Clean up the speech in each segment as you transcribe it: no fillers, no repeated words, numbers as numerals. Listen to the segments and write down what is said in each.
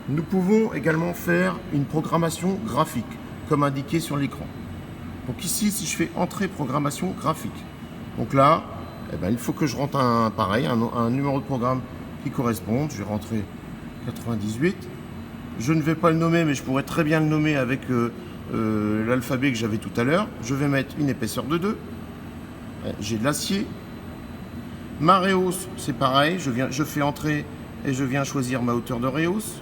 Nous pouvons également faire une programmation graphique, comme indiqué sur l'écran. Donc ici, si je fais entrée programmation graphique, donc là, eh ben, il faut que je rentre un numéro de programme qui corresponde. Je vais rentrer 98. Je ne vais pas le nommer, mais je pourrais très bien le nommer avec l'alphabet que j'avais tout à l'heure. Je vais mettre une épaisseur de 2. J'ai de l'acier. Ma rehausse, c'est pareil. Je fais entrer et je viens choisir ma hauteur de rehausse.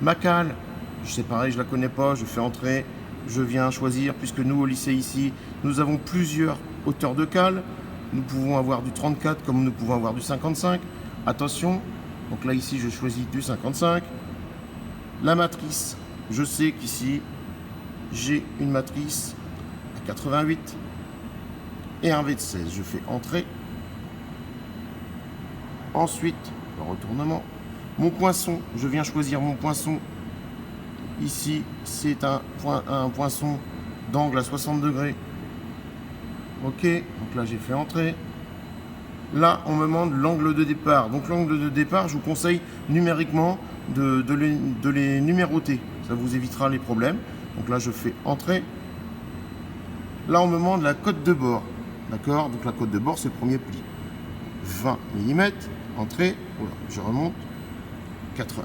Ma cale, c'est pareil, je ne la connais pas. Je fais entrer, je viens choisir, puisque nous, au lycée ici, nous avons plusieurs hauteurs de cale. Nous pouvons avoir du 34 comme nous pouvons avoir du 55. Attention, donc là, ici, je choisis du 55. La matrice, je sais qu'ici, j'ai une matrice à 88 et un V de 16. Je fais entrer. Ensuite, le retournement. Mon poinçon, je viens choisir mon poinçon. Ici, c'est un poinçon d'angle à 60 degrés. Ok, donc là, j'ai fait entrer. Là, on me demande l'angle de départ. Donc l'angle de départ, je vous conseille numériquement de les numéroter. Ça vous évitera les problèmes. Donc là, je fais entrer. Là, on me demande la cote de bord. D'accord? Donc la cote de bord, c'est le premier pli. 20 mm, entrée. Voilà, je remonte.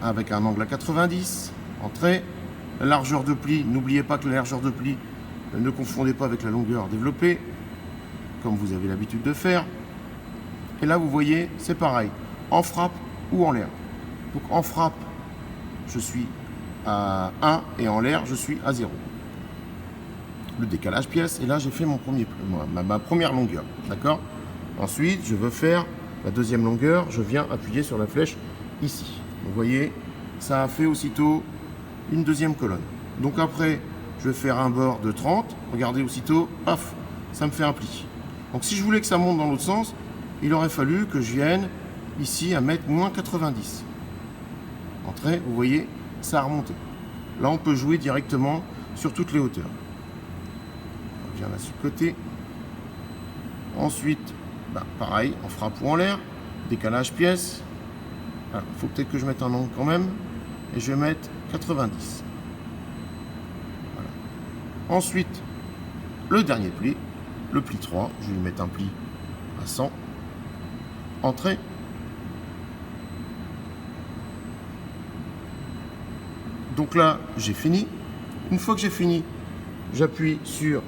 Avec un angle à 90. Entrée. La largeur de pli, n'oubliez pas que la largeur de pli, ne confondez pas avec la longueur développée, comme vous avez l'habitude de faire. Et là, vous voyez, c'est pareil, en frappe ou en l'air. Donc en frappe, je suis à 1 et en l'air, je suis à 0. Le décalage pièce, et là, j'ai fait ma première longueur. D'accord? Ensuite, je veux faire la deuxième longueur, je viens appuyer sur la flèche ici. Vous voyez, ça a fait aussitôt une deuxième colonne. Donc après, je vais faire un bord de 30. Regardez aussitôt, paf, ça me fait un pli. Donc si je voulais que ça monte dans l'autre sens, il aurait fallu que je vienne ici à mettre moins 90. Entrée, vous voyez, ça a remonté. Là, on peut jouer directement sur toutes les hauteurs. On vient là sur le côté. Ensuite, pareil, en frappe ou en l'air, décalage pièce. Il faut peut-être que je mette un angle quand même. Et je vais mettre 90. Voilà. Ensuite, le dernier pli, le pli 3. Je vais lui mettre un pli à 100. Entrée. Donc là, j'ai fini. Une fois que j'ai fini, j'appuie sur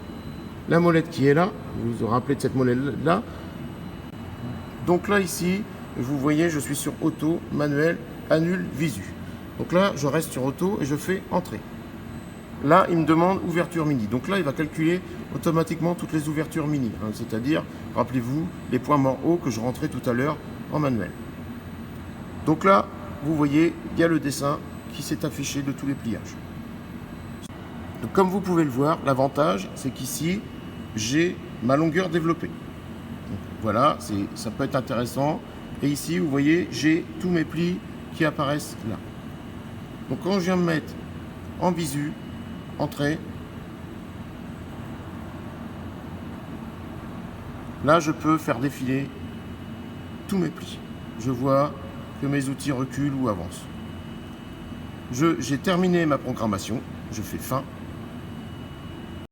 la molette qui est là. Vous vous rappelez de cette molette là. Donc là, ici, vous voyez, je suis sur auto, manuel, annule, visu. Donc là, je reste sur auto et je fais entrer. Là, il me demande ouverture mini. Donc là, il va calculer automatiquement toutes les ouvertures mini. C'est-à-dire, rappelez-vous, les points morts hauts que je rentrais tout à l'heure en manuel. Donc là, vous voyez, il y a le dessin qui s'est affiché de tous les pliages. Donc, comme vous pouvez le voir, l'avantage, c'est qu'ici, j'ai ma longueur développée. Donc, voilà, ça peut être intéressant. Et ici, vous voyez, j'ai tous mes plis qui apparaissent là. Donc quand je viens me mettre en visu, entrée, là je peux faire défiler tous mes plis. Je vois que mes outils reculent ou avancent. J'ai terminé ma programmation, je fais fin.